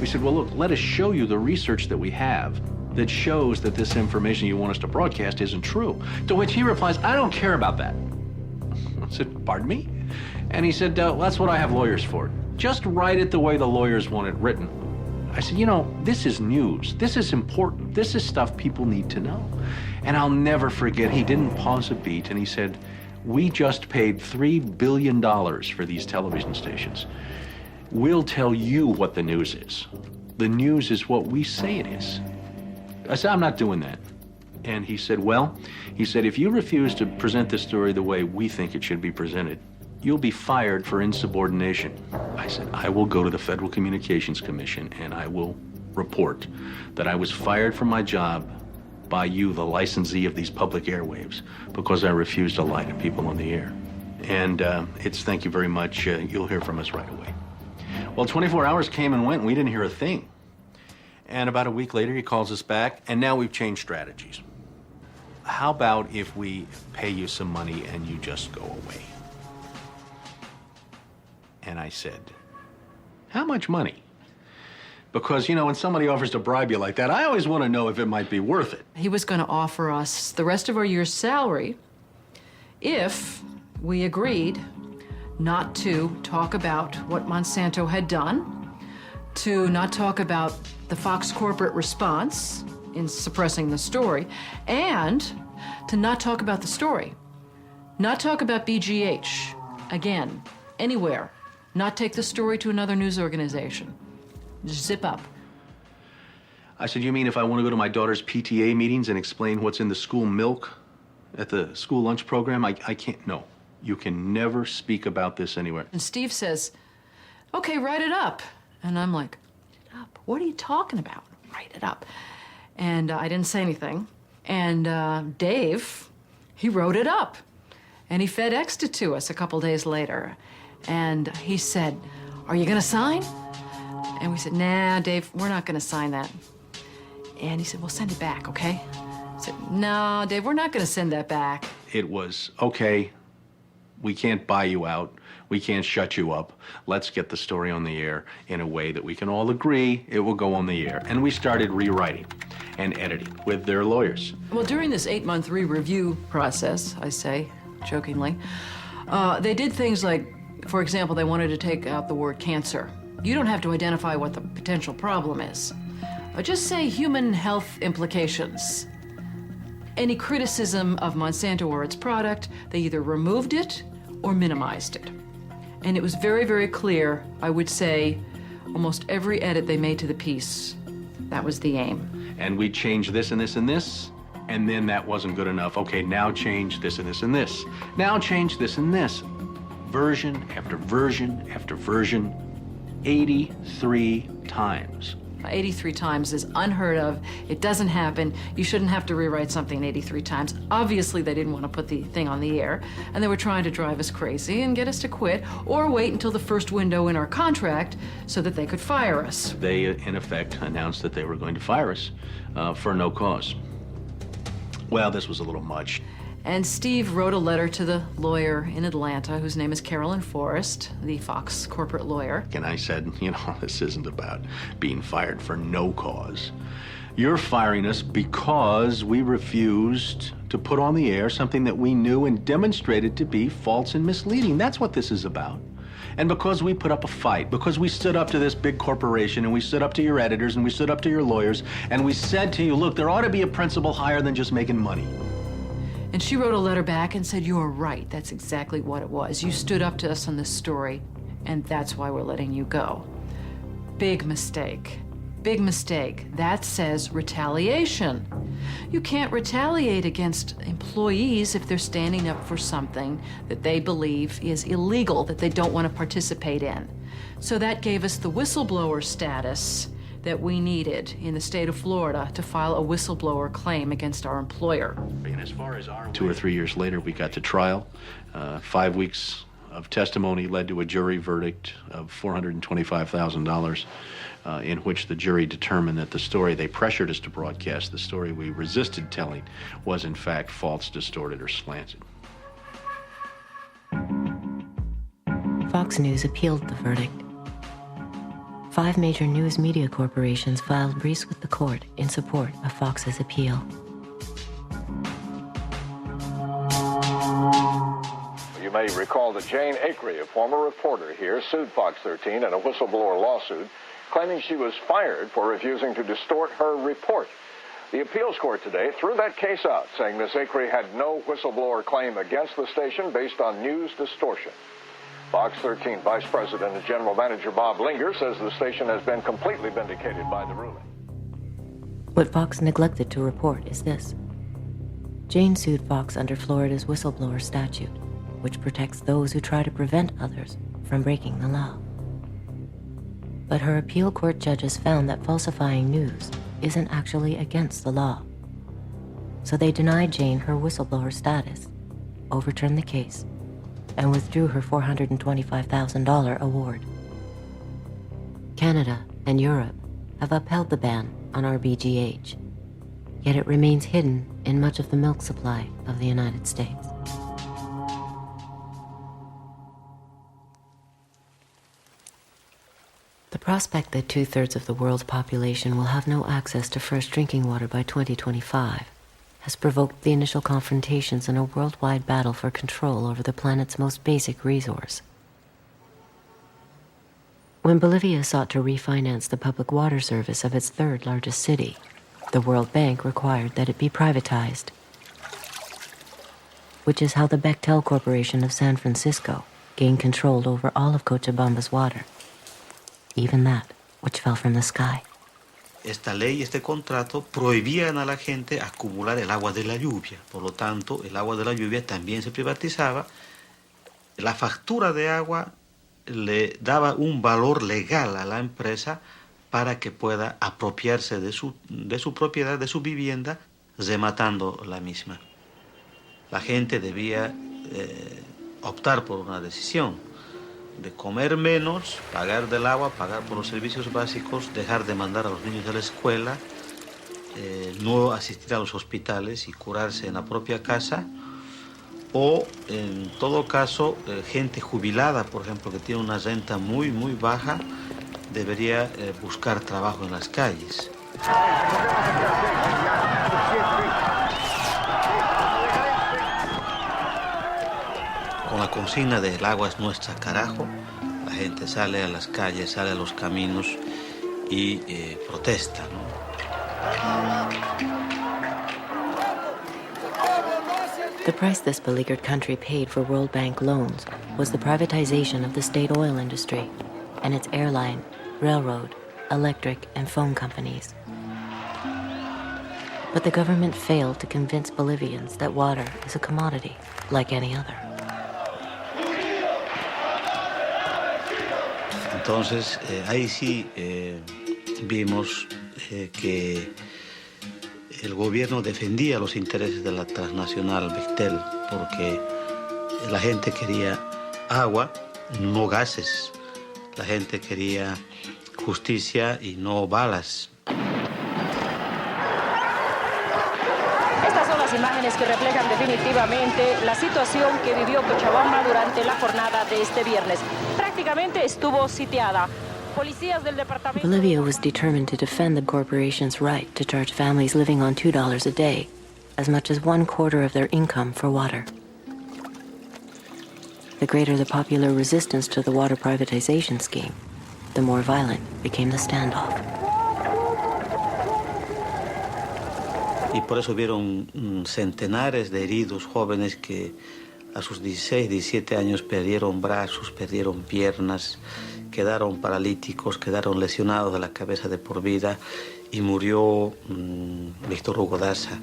We said, well, look, let us show you the research that we have that shows that this information you want us to broadcast isn't true. To which he replies, I don't care about that. I said, pardon me? And he said, well, that's what I have lawyers for. Just write it the way the lawyers want it written. I said, you know, this is news. This is important. This is stuff people need to know. And I'll never forget, he didn't pause a beat, and he said, we just paid $3 billion for these television stations. We'll tell you what the news is. The news is what we say it is. I said, I'm not doing that. And he said, well, he said, if you refuse to present this story the way we think it should be presented, you'll be fired for insubordination. I said, I will go to the Federal Communications Commission and I will report that I was fired from my job by you, the licensee of these public airwaves, because I refused to lie to people on the air. And it's thank you very much. You'll hear from us right away. Well, 24 hours came and went and we didn't hear a thing. And about a week later, he calls us back, and now we've changed strategies. How about if we pay you some money and you just go away? And I said, how much money? Because, you know, when somebody offers to bribe you like that, I always want to know if it might be worth it. He was going to offer us the rest of our year's salary if we agreed not to talk about what Monsanto had done, to not talk about the Fox corporate response in suppressing the story, and to not talk about the story. Not talk about BGH, again, anywhere. Not take the story to another news organization. Just zip up. I said, you mean if I want to go to my daughter's PTA meetings and explain what's in the school milk at the school lunch program? I can't, no. You can never speak about this anywhere. And Steve says, okay, write it up. And I'm like, write it up? What are you talking about? Write it up. And I didn't say anything. And Dave, he wrote it up. And he FedExed it to us a couple days later. And he said, are you gonna sign? And we said, nah, Dave, we're not gonna sign that. And he said, well, send it back, okay? I said, no, Dave, we're not gonna send that back. It was, okay, we can't buy you out. We can't shut you up. Let's get the story on the air in a way that we can all agree it will go on the air. And we started rewriting and editing with their lawyers. Well, during this 8-month re-review process, I say, jokingly, they did things like, for example, they wanted to take out the word cancer. You don't have to identify what the potential problem is. Just say human health implications. Any criticism of Monsanto or its product, they either removed it or minimized it. And it was very, very clear, I would say, almost every edit they made to the piece, that was the aim. And we changed this and this and this, and then that wasn't good enough. Okay, now change this and this and this. Now change this and this. Version after version after version, 83 times. 83 times is unheard of. It doesn't happen. You shouldn't have to rewrite something 83 times. Obviously, they didn't want to put the thing on the air, and they were trying to drive us crazy and get us to quit or wait until the first window in our contract so that they could fire us. They, in effect, announced that they were going to fire us for no cause. Well, this was a little much. And Steve wrote a letter to the lawyer in Atlanta, whose name is Carolyn Forrest, the Fox corporate lawyer. And I said, you know, this isn't about being fired for no cause. You're firing us because we refused to put on the air something that we knew and demonstrated to be false and misleading. That's what this is about. And because we put up a fight, because we stood up to this big corporation, and we stood up to your editors, and we stood up to your lawyers, and we said to you, look, there ought to be a principle higher than just making money. And she wrote a letter back and said, you are right. That's exactly what it was. You stood up to us on this story, and that's why we're letting you go. Big mistake. Big mistake. That says retaliation. You can't retaliate against employees if they're standing up for something that they believe is illegal, that they don't want to participate in. So that gave us the whistleblower status that we needed in the state of Florida to file a whistleblower claim against our employer. And as far as 2 or 3 years later, we got to trial. 5 weeks of testimony led to a jury verdict of $425,000 in which the jury determined that the story they pressured us to broadcast, the story we resisted telling, was in fact false, distorted, or slanted. Fox News appealed the verdict. 5 major news media corporations filed briefs with the court in support of Fox's appeal. You may recall that Jane Acree, a former reporter here, sued Fox 13 in a whistleblower lawsuit, claiming she was fired for refusing to distort her report. The appeals court today threw that case out, saying Ms. Acree had no whistleblower claim against the station based on news distortion. Fox 13 Vice President and General Manager Bob Linger says the station has been completely vindicated by the ruling. What Fox neglected to report is this. Jane sued Fox under Florida's whistleblower statute, which protects those who try to prevent others from breaking the law. But her appeal court judges found that falsifying news isn't actually against the law. So they denied Jane her whistleblower status, overturned the case, and withdrew her $425,000 award. Canada and Europe have upheld the ban on RBGH, yet it remains hidden in much of the milk supply of the United States. The prospect that 2/3 of the world's population will have no access to fresh drinking water by 2025 has provoked the initial confrontations in a worldwide battle for control over the planet's most basic resource. When Bolivia sought to refinance the public water service of its third largest city, the World Bank required that it be privatized, which is how the Bechtel Corporation of San Francisco gained control over all of Cochabamba's water, even that which fell from the sky. Esta ley, este contrato, prohibían a la gente acumular el agua de la lluvia. Por lo tanto, el agua de la lluvia también se privatizaba. La factura de agua le daba un valor legal a la empresa para que pueda apropiarse de su propiedad, de su vivienda, rematando la misma. La gente debía optar por una decisión de comer menos, pagar del agua, pagar por los servicios básicos, dejar de mandar a los niños a la escuela, no asistir a los hospitales y curarse en la propia casa, o en todo caso, gente jubilada, por ejemplo, que tiene una renta muy, muy baja, debería buscar trabajo en las calles. Con la consigna de el agua es nuestra, carajo, la gente sale a las calles, sale a los caminos y protesta, ¿no? The price this beleaguered country paid for World Bank loans was the privatization of the state oil industry and its airline, railroad, electric, and phone companies. But the government failed to convince Bolivians that water is a commodity like any other. Entonces, ahí sí vimos que el gobierno defendía los intereses de la transnacional Bechtel, porque la gente quería agua, no gases. La gente quería justicia y no balas. Estas son las imágenes que reflejan definitivamente la situación que vivió Cochabamba durante la jornada de este viernes. Prácticamente estuvo sitiada. Policías del departamento... Bolivia was determined to defend the corporation's right to charge families living on $2 a day, as much as 1/4 of their income for water. The greater the popular resistance to the water privatization scheme, the more violent became the standoff. Y por eso hubieron centenares de heridos jóvenes que a sus 16, 17 años perdieron brazos, perdieron piernas, quedaron paralíticos, quedaron lesionados de la cabeza de por vida y murió Víctor Hugo Daza.